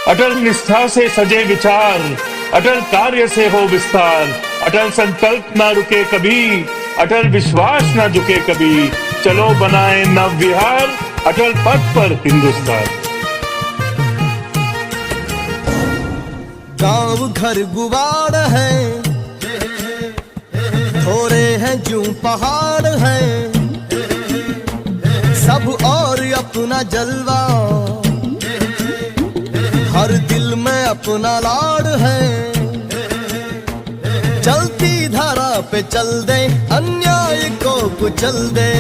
अटल निष्ठा से सजे विचार, अटल कार्य से हो विस्तार, अटल संकल्प ना रुके कभी, अटल विश्वास ना झुके कभी, चलो बनाए नव विहार, अटल पथ पर हिंदुस्तान। गांव घर गुवाड़ है, थोड़े हैं जूं पहाड़ है, सब और अपना जलवा, हर दिल में अपना लाड़ है। चलती धारा पे चल दे, अन्याय को कुचल दे।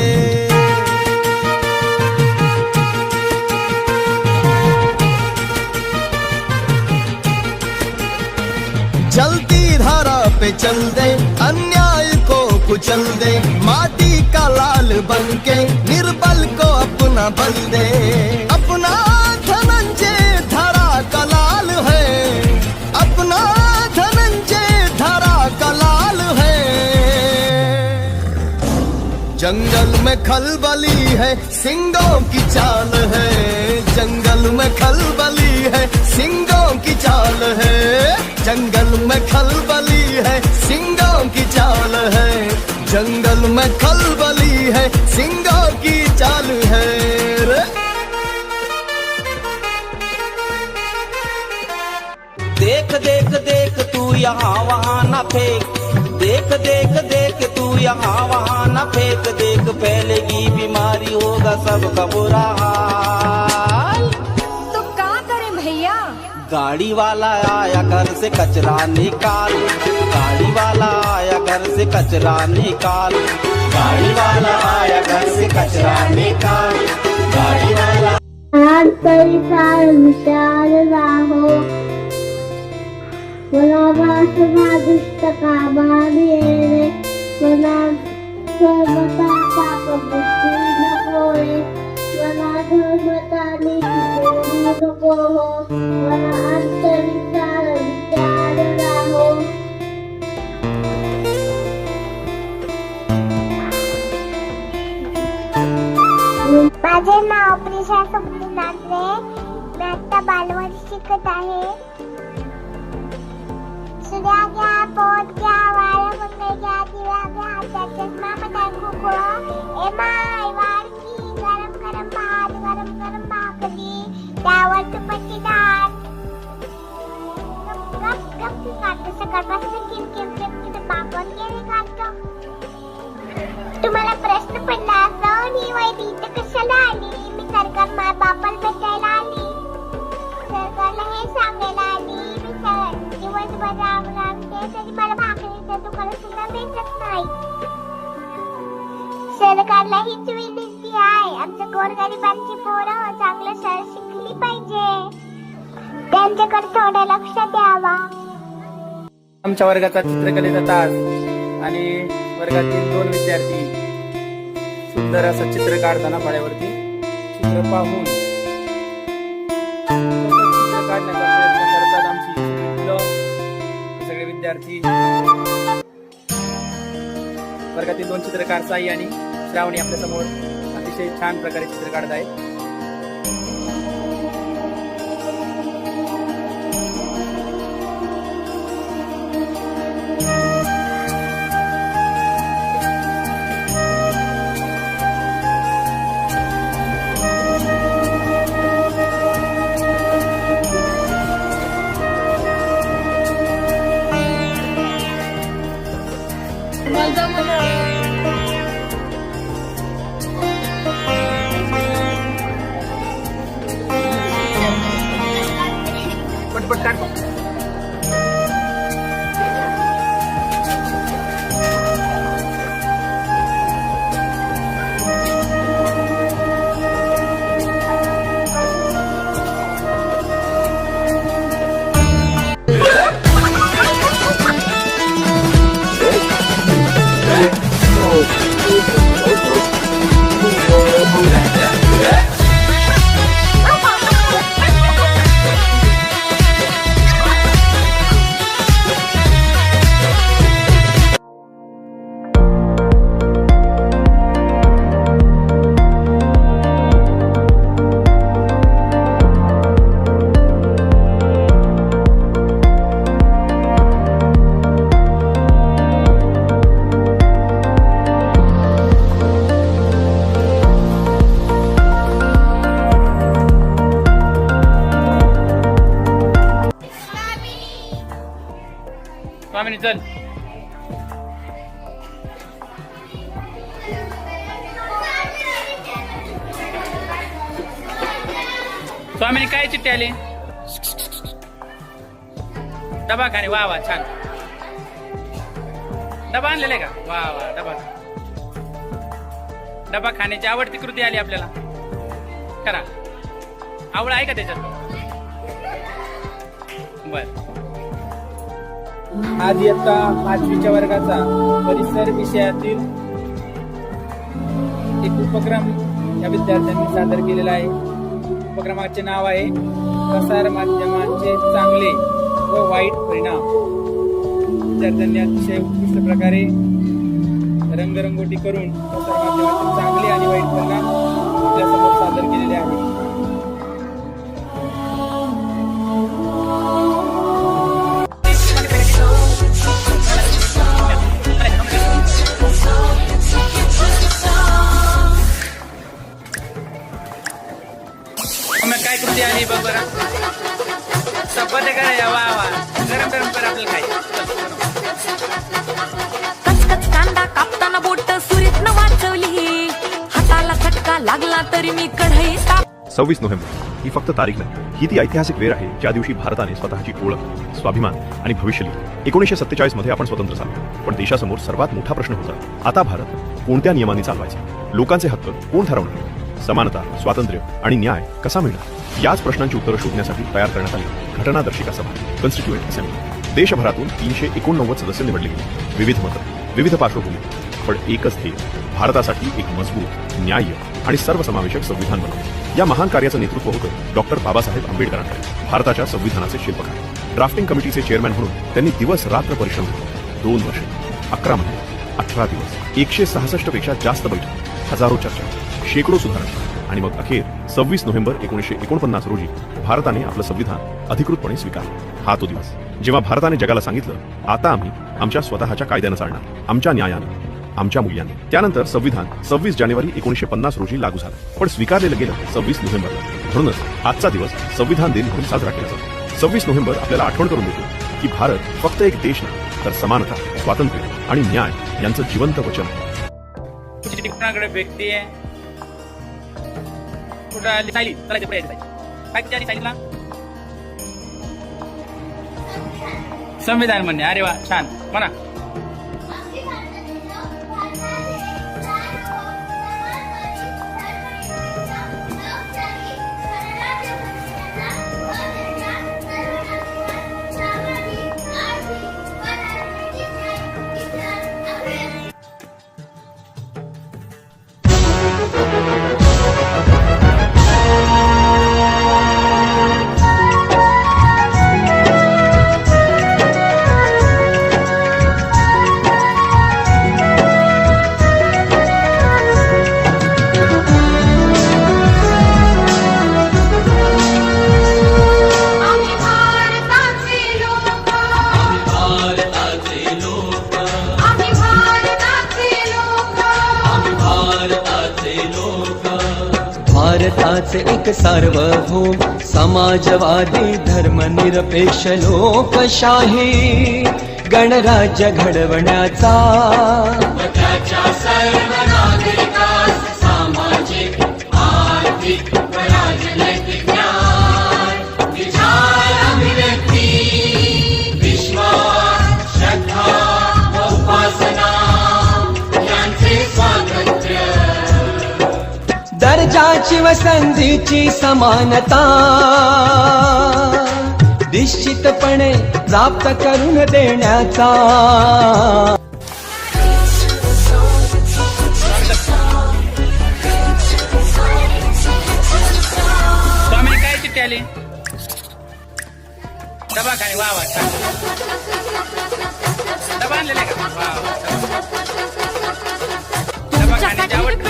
चलती धारा पे चल दे, अन्याय को कुचल दे। माटी का लाल बन के निर्बल को अपना बल दे। अपना धनंजय धरा का लाल है, अपना धनंजय धरा का लाल है। जंगल में खलबली है, सिंगों की चाल है। जंगल में खलबली है, सिंगों की चाल है। जंगल में खलबली है, सिंगों की चाल है। जंगल में खलबली है, सिंगों की चाल है रे। देख देख देख तू यहाँ वहाँ न फेंक, देख देख देख तू यहाँ वहाँ न फेंक। देख फैलेगी बीमारी, होगा सबका बुरा हाल। तो क्या करें भैया? गाड़ी वाला आया घर से कचरा निकाल, गाड़ी वाला आया घर से कचरा निकाल, गाड़ी वाला आया घर से कचरा निकाल, गाड़ी वाला। आज परिसार विचार राहो, मला दुष्ट कामारी येणे, मला सर्वता पापबुद्धी नको रे, मला धर्मता नीती नको हो, मला अंतरिसार विचार राहो। माझे नाव प्रिशा सोमनाथ रे, मी आता बालवाडी शिकत आहे। सूर्या घ्या, पोत घ्या, वाळा मंगळ घ्या, दिवा घ्या, हातात चष्मा, मनात कुंकू। ए माय वारकी, गरम गरम भात, गरम गरम भाकरी, त्यावर तुपाची डाळ। गप गप गप ती काढतो, सकाळपासून किरकिर किरकिर बापन गेले काढतो। तुम्हाला प्रश्न पडला असेल, ही वैदी इथं कशाला आली? मी सरकार माझ्या बापाला भेटायला आली, सरकारला हे सांगायला आली। मी दिवसभर राबते तरी मला भाकरीचं दुकान सुद्धा भेटत नाही। सरकारला हीच विनंती आहे, आमच्या गोरगरिबांची पोरं चांगलं शाळेत शिकली पाहिजे, त्यांच्याकडे थोडं लक्ष द्यावा। आमच्या वर्गाचा चित्रकलेचा तास आणि वर्गातील 2 विद्यार्थी सुंदर असं चित्र काढताना फळ्यावरती चित्र पाहून चित्र काढण्याचा प्रयत्न करतात। आमची मुलं सगळे विद्यार्थी, वर्गातील 2 चित्रकार साई आणि श्रावणी आपल्या समोर अतिशय छान प्रकारे चित्र काढत आहेत। स्वामी चल. स्वामीने काय चिठ्ठी आली? डबा खाणे. वा वा छान. डबा आणलेला का? वा वा डबा. डबा खाण्याची आवडती कृती आली आपल्याला. करा. आवड आहे का त्याच्यात? बर. आज इयत्ता 5वीच्या वर्गाचा परिसर विषयातील एक उपक्रम या विद्यार्थ्यांनी सादर केलेला आहे. उपक्रमाचे नाव आहे प्रसार माध्यमांचे चांगले व वाईट परिणाम. विद्यार्थ्यांनी अतिशय उत्कृष्ट प्रकारे रंगरंगोटी करून प्रसार माध्यमांचे चांगले आणि वाईट परिणाम आपल्यासमोर सादर केलेले आहेत. काय कृती आली बघ बरं. चपात्या करा. वा वा. गरम गरम कर आपल्याला काय. कचकच कांदा कापताना बोट सुरीतनं वाचवली. हाताला चटका लागला तरी मी कढई 26 नोव्हेंबर ही फक्त तारीख नाही, ही ती ऐतिहासिक वेळ आहे ज्या दिवशी भारताने स्वतःची ओळख, स्वाभिमान आणि भविष्य लिहिले. 1947 मध्ये आपण स्वतंत्र झालो, पण देशासमोर सर्वात मोठा प्रश्न होता, आता भारत कोणत्या नियमांनी चालवायचा? लोकांचे हक्क कोण ठरवणार? समानता, स्वातंत्र्य आणि न्याय कसा मिळणार? याच प्रश्नांची उत्तरं शोधण्यासाठी तयार करण्यात आली घटनादर्शिका सभा, कॉन्स्टिट्युएंट असेंब्ली. देशभरातून 389 सदस्य निवडले गेले. विविध मतं, विविध पार्श्वभूमी, पण एकच ध्येय, भारतासाठी एक मजबूत, न्याय्य आणि सर्वसमावेशक संविधान बनवणे. या महान कार्याचं नेतृत्व होतं डॉक्टर बाबासाहेब आंबेडकरांकडे, भारताच्या संविधानाचे शिल्पकार. ड्राफ्टिंग कमिटीचे चेअरमॅन म्हणून त्यांनी दिवस रात्र परिश्रम केले. 2 वर्षे, 11 महिने, 18 दिवस, 166 पेक्षा जास्त बैठक, हजारो चर्चा, शेकडो सुधारणा आणि मग अखेर 26 नोव्हेंबर 1949 रोजी भारताने आपलं संविधान अधिकृतपणे स्वीकारलं. हा तो दिवस जेव्हा भारताने जगाला सांगितलं, आता आम्ही आमच्या स्वतःच्या कायद्यानं चालणार, आमच्या न्यायानं, आमच्या मूल्यांनी. त्यानंतर संविधान 26 जानेवारी 1950 रोजी लागू झालं, पण स्वीकारलेलं गेलं 26 नोव्हेंबरला. म्हणूनच आजचा दिवस संविधान दिन म्हणून साजरा केला जातो. 26 नोव्हेंबर आपल्याला आठवण करून देतो की भारत फक्त एक देश नाही, तर समानता, स्वातंत्र्य आणि न्याय यांचं जिवंत वचन आहे. कोणाकडे व्यक्ती आहे कुठं आली? सायली चला ते पुढे काय किती आली सायलीला? संविधान म्हणणे. अरे वा छान. म्हणा. भारताचे एक सार्वभौम समाजवादी धर्मनिरपेक्ष लोकशाही गणराज्य घडवण्याचा, त्याच्या सर्व नागरिकास सामाजिक, आर्थिक व राजनैतिक न्याय, विचार, अभिव्यक्ती, विश्वास, श्रद्धा व उपासना यांचे स्वातंत्र्य, दर्जाची व संधीची समानता निश्चितपणे प्राप्त करून देण्याचा. स्वामीने काय चिठ्ठी आली? डबा खाणे. वा वा छान. डबा आणलेला का? वा वा. डबा खाण्याची आवड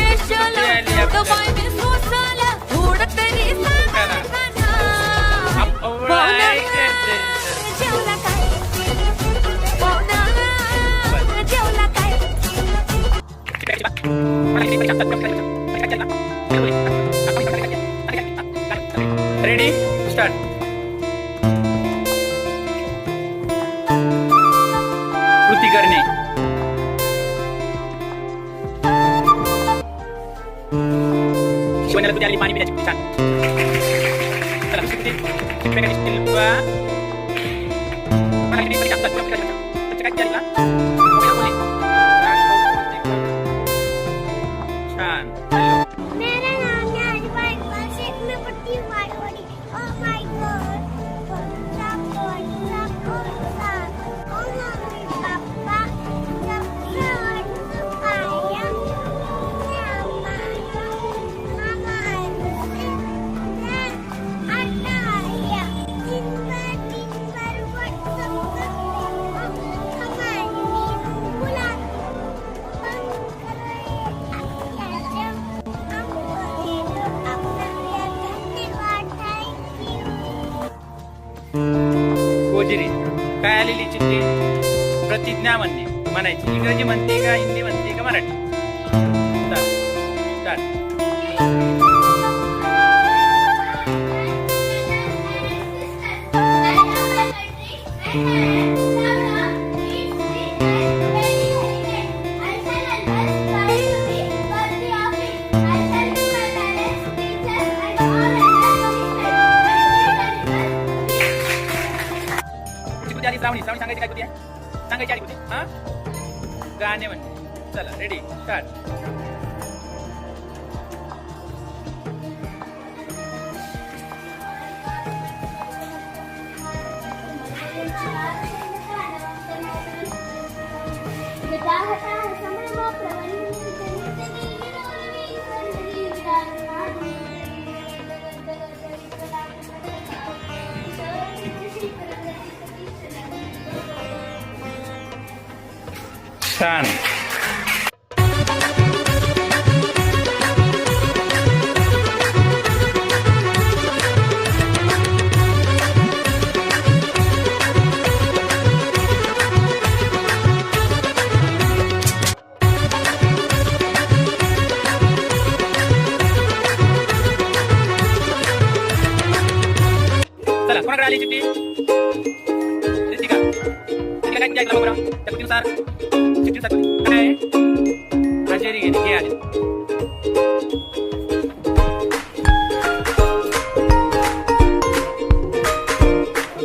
रेडी स्टार्ट. कोणाला तुझी आली पाणी पिण्याची छान. चला दुसरी कुठे वेगळी स्टील बा मला किती पैसे असतात काय केली का छान. मेरा नाम है अजवार क्लास 1 में पढ़ती हूँ Marwari. Oh my God. Oh mummy papa सबसे कायम गोजिरी काय आलेली चिठ्ठी प्रतिज्ञा म्हणणे म्हणायची. इंग्रजी म्हणते का हिंदी म्हणते का मराठी. श्रावणी सांगायची काय कुठे सांगायची आधी कुठे हा गाणे म्हणते. चला रेडी स्टार्ट. छान. चला कोणाकडे आली चिठ्ठी रितिका काय ऐकलं बघा त्या कुठीनुसार चिठ्ठीनुसार काय आहे हजेरी घेणे हे आले.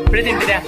प्रेझेंट द्या.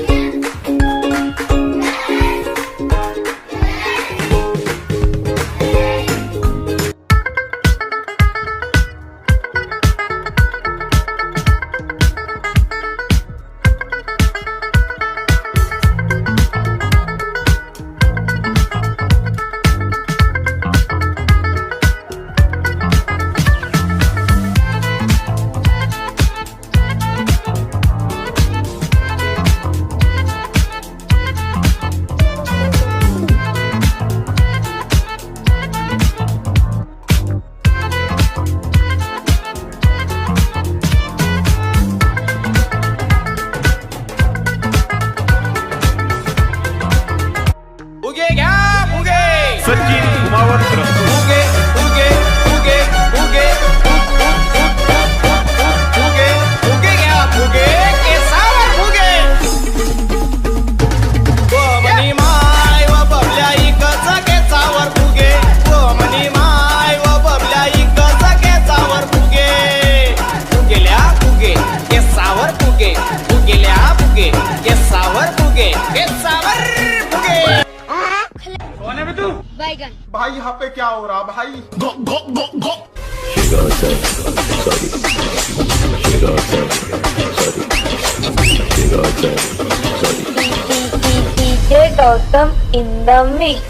सचिन कुमावत उगे उगे उगे उगे उगे उगे क्या उगे केसावर उगे मनी माय व बबल्या इकच केसावर उगे मनी माय व बबल्या इकच केसावर उगे उगेल्या उगे केसावर उगे उगेल्या उगे केसावर उगे केसावर उगे. कौन है बे तू. बैगन. भाई यहाँ पे क्या हो रहा भाई. DJ Gautam in the mix.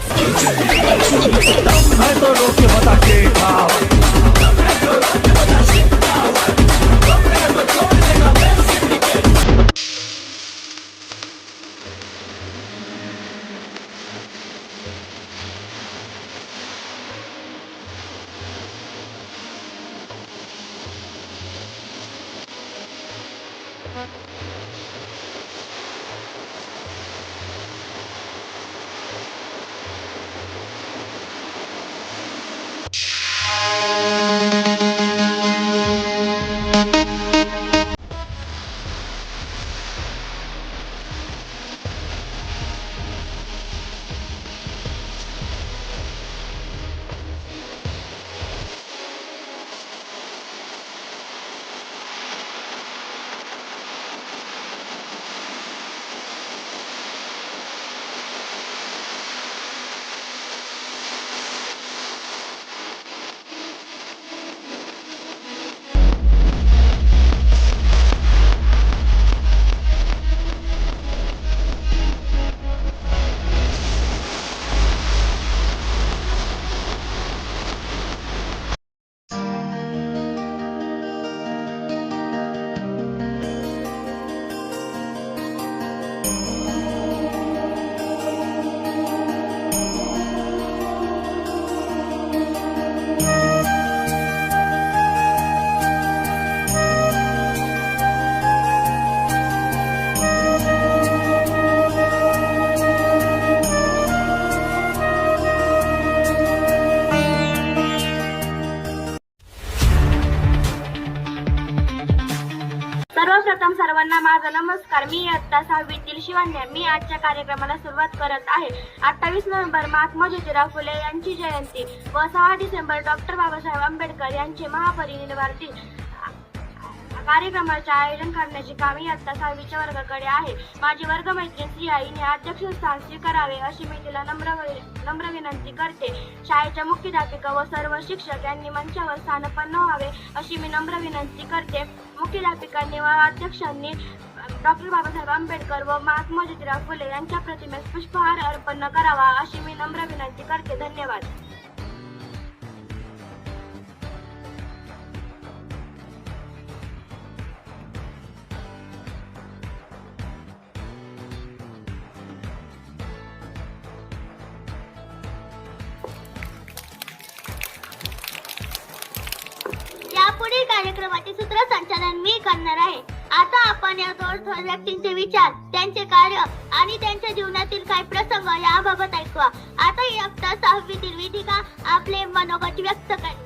सर्वप्रथम सर्वांना माझा नमस्कार. मी इयत्ता 6वीतील शिवण्या. मी आजच्या कार्यक्रमाला सुरुवात करत आहे. 28 नोव्हेंबर महात्मा ज्योतिराव फुले यांची जयंती व 6 डिसेंबर डॉक्टर बाबासाहेब आंबेडकर यांचे महापरिनिर्वाण दिन कार्यक्रमाचे आयोजन करण्याचे काम इयत्ता 6वीच्या वर्गाकडे आहे. माझी वर्गमैत्रीण श्रिया हिने अध्यक्षस्थान स्वीकारावे अशी मी तिला नम्र विनंती करते. शाळेच्या मुख्याध्यापिका व सर्व शिक्षक यांनी मंचावर स्थानपन्न व्हावे अशी मी नम्र विनंती करते. मुख्याध्यापिकांनी व अध्यक्षांनी डॉक्टर बाबासाहेब आंबेडकर व महात्मा ज्योतिराव फुले यांच्या प्रतिमेस पुष्पहार अर्पण करावा अशी मी नम्र विनंती करते. धन्यवाद. यापुढील कार्यक्रमाचे सूत्रसंचालन मी करणार आहे. आता आपण या दोन व्यक्तींचे विचार, त्यांचे कार्य आणि त्यांच्या जीवनातील काही प्रसंग याबाबत ऐकवा. आता इयत्ता 6वीतील विधिका आपले मनोगत व्यक्त करेल.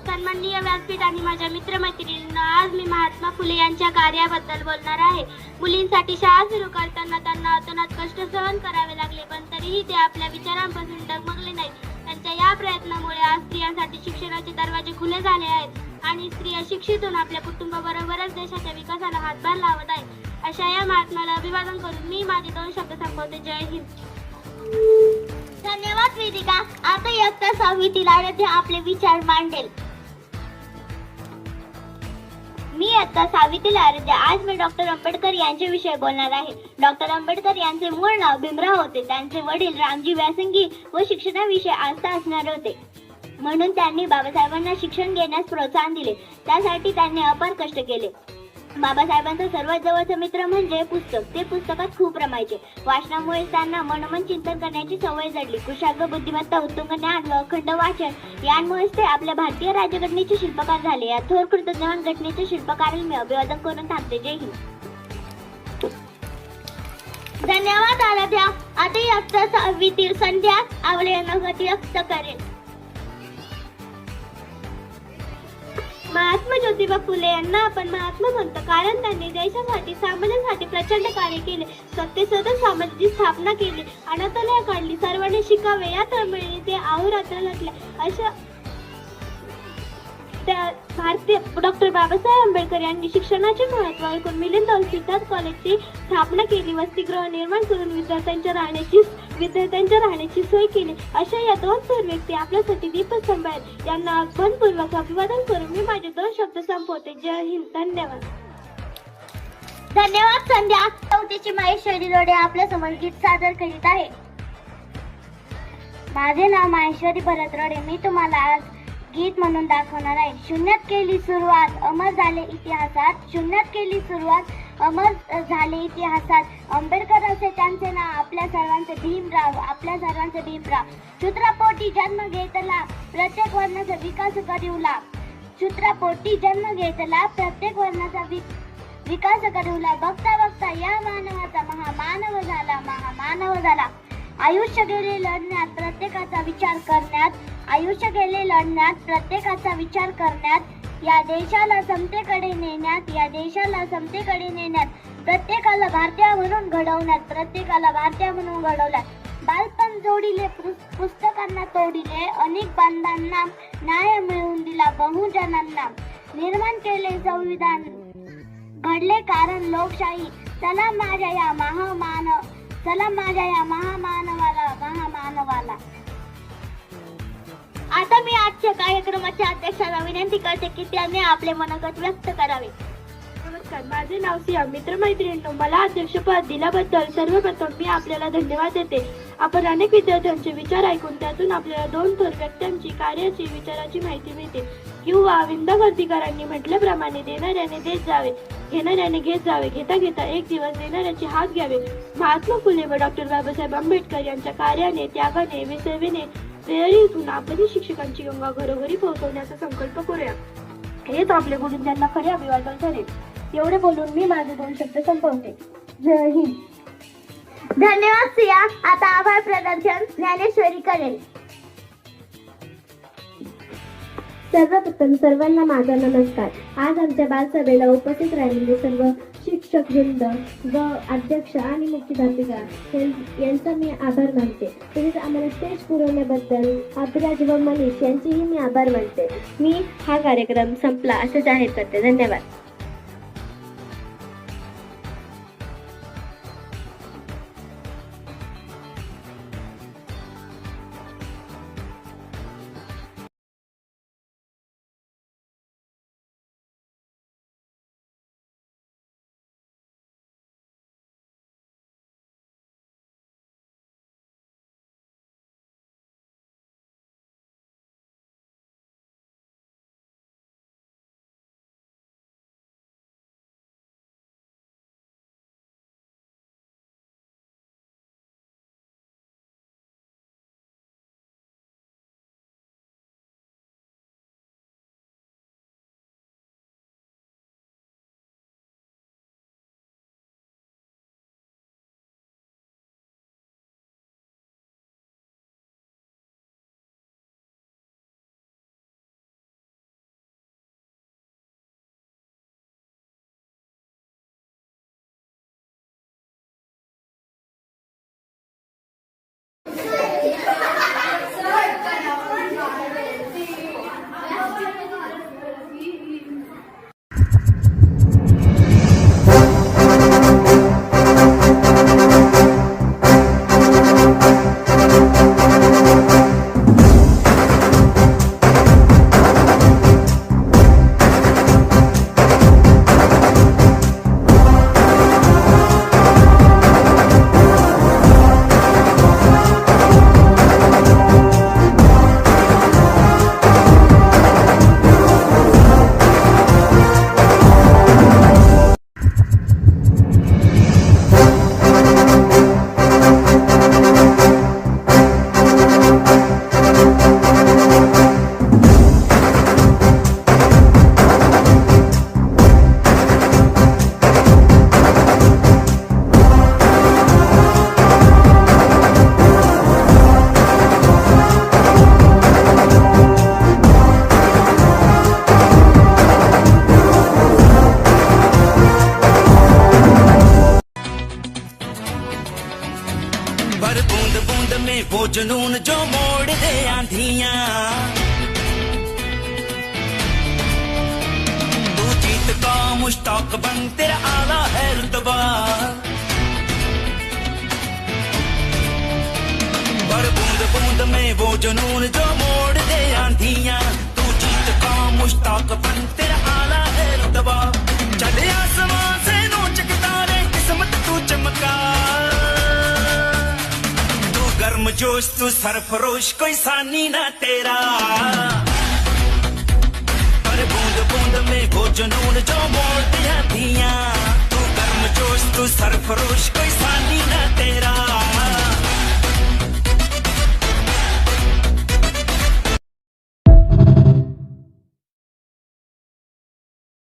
सन्माननीय व्यासपीठ आणि माझ्या मित्रमैत्रिणींना, आज मी महात्मा फुले यांच्या कार्याबद्दल बोलणार आहे. मुलींसाठी शाळा सुरू करताना त्यांना अतोनात कष्ट सहन करावे लागले, पण तरीही ते आपल्या विचारांपासून डगमगले नाहीत. त्यांच्या या प्रयत्नामुळे आज स्त्रियांसाठी शिक्षणाचे दरवाजे खुले झाले आहेत आणि स्त्रिया शिक्षित होऊन आपल्या कुटुंबाबरोबरच देशाच्या विकासाला हातभार लावत आहेत. अशा या महात्म्याला अभिवादन करून मी माझे 2 शब्द संपवते. जय हिंद. धन्यवाद वेदिका. आता इयत्ता 6वीतील आराध्या आपले विचार मांडेल. मी इयत्ता 6वीतील आराध्या. आज मी डॉक्टर आंबेडकर यांच्याविषयी बोलणार आहे. डॉक्टर आंबेडकर यांचे मूळ नाव भीमराव होते. त्यांचे वडील रामजी व्यासंगी व शिक्षणाविषयी आस्था असणारे होते, म्हणून त्यांनी बाबासाहेबांना शिक्षण घेण्यास प्रोत्साहन दिले. त्यासाठी त्यांनी अपार कष्ट केले. बाबासाहेबांचा सर्वात जवळचा मित्र म्हणजे पुस्तक. ते पुस्तकात खूप रमायचे. वाचनामुळे त्यांना मनोमन चिंतन करण्याची सवय जडली. कुशाग्र बुद्धिमत्ता, उत्तुंग ज्ञान व अखंड वाचन यांमुळेच ते आपल्या भारतीय राज्यघटनेचे शिल्पकार झाले. या थोर कृतज्ञान घटनेचे शिल्पकाराला मी अभिवादन करून थांबते. जय हिंद. धन्यवाद आराध्या. आता इयत्ता 6वीतील संध्या आपले मनोगत व्यक्त करेल. महात्मा ज्योतिबा फुले यांना आपण महात्मा म्हणतो कारण त्यांनी देशासाठी, समाजासाठी प्रचंड कार्य केले. सत्यशोधक समाजाची स्थापना केली, अनाथालय काढली, सर्वांनी शिकावे या तळमळीने ते अहोरात्र लढले. अशा भारतीय डॉक्टर बाबासाहेब आंबेडकर यांनी शिक्षणाचे महत्त्व ऐकून मिलिंद सिद्धार्थ कॉलेजची स्थापना केली. वसतिगृह निर्माण करून विद्यार्थ्यांच्या राहण्याची सोय केली. अशा या 2 थोर व्यक्ती आपल्यासाठी दीपस्तंभ आहेत. यांना मनपूर्वक अभिवादन करून मी माझे 2 शब्द संपवते. जय हिंद. धन्यवाद. धन्यवाद संध्या. चौथीची माहेश्वरी रोडे आपल्या समोर गीत सादर करीत आहे. माझे नाव माहेश्वरी भरत रोडे. मी तुम्हाला आज गीत म्हणून दाखवणार आहे. शून्यात केली सुरुवात, अमर झाले इतिहासात. शून्यात केली सुरुवात, अमर झाले इतिहासात. आंबेडकर असे त्यांचे नाव, आपल्या सर्वांचे भीमराव, आपल्या सर्वांचे भीमराव. शूद्रापोटी जन्म घेतला, प्रत्येक वर्णाचा विकास करिवला. शूद्रापोटी जन्म घेतला, प्रत्येक वर्णाचा विकास करिवला. बघता बघता या मानवाचा महामानव झाला, महामानव झाला. आयुष्य गेले लढण्यात, प्रत्येकाचा विचार करण्यात. आयुष्य गेले लढण्यात, प्रत्येकाचा विचार करण्यात. या देशाला समतेकडे नेण्यात, या देशाला समतेकडे नेण्यात. प्रत्येकाला भारतीय म्हणून घडवण्यात, प्रत्येकाला भारतीय म्हणून घडवल्यात. बालपण जोडिले, पुस्तकांना तोडिले, अनेक बांधांना न्याय मिळवून दिला बहुजनांना. निर्माण केले संविधान, घडले कारण लोकशाही. चला माझ्या या महामानवाला. आता मी आजच्या कार्यक्रमाच्या अध्यक्षाला विनंती करते की त्यांनी आपले मनोगत व्यक्त करावे. नमस्कार, माझे नाव सिया. मित्रमैत्रिणींनो, मला अध्यक्षपद दिल्याबद्दल सर्वप्रथम मी आपल्याला धन्यवाद देते. आपण अनेक विद्यार्थ्यांचे विचार ऐकून त्यातून आपल्याला 2 थोर व्यक्तींची, कार्याची, विचाराची माहिती मिळते. किंवा विंदा कर्तीकरांनी म्हटल्याप्रमाणे देणाऱ्याने देत जावे, घेणाऱ्याने घेत जावे, घेता घेता एक दिवस देणाऱ्याचे हात घ्यावे. महात्मा फुले व डॉक्टर बाबासाहेब आंबेडकर यांच्या कार्याने, त्यागाने, विसेवेने प्रेरित होऊन आपली शिक्षकांची गंगा घरोघरी पोहोचवण्याचा संकल्प करूया. हेच आपले गुरु ज्यांना खरे अभिवादन ठरेल. एवढे बोलून मी माझे 2 शब्द संपवते. जय हिंद. धन्यवाद सिया. आता आभार प्रदर्शन ज्ञानेश्वरी करेल. सर्वप्रथम सर्वांना माझा नमस्कार. आज आमच्या बालसभेला उपस्थित राहिलेले सर्व शिक्षक वृंद व अध्यक्ष आणि मुख्याध्यापिका यांचा मी आभार मानते. तसेच आम्हाला स्टेज पुरवण्याबद्दल अभिराज व मनीष यांचेही मी आभार मानते. मी हा कार्यक्रम संपला असे जाहीर करते. धन्यवाद. पर बूंद बूंद में वो जुनून जो मोड़ दे आंधियां, तू जीत का मुश्ताक बन, तेरा आला है रुतबा. पर बूंद बूंद में वो जुनून जो मोड़ दे आंधियां, तू जीत का मुश्ताक बन, तेरा आला है रुतबा. चले आसमां से नोच के तारे, किस्मत तू चमका. गर्म जोश तू सरफरोश, कोई सानी ना तेरा. पर बूंद बूंद में वो जुनून जो मोड़ दिया दिया, तू गर्म जोश तू सरफरोश.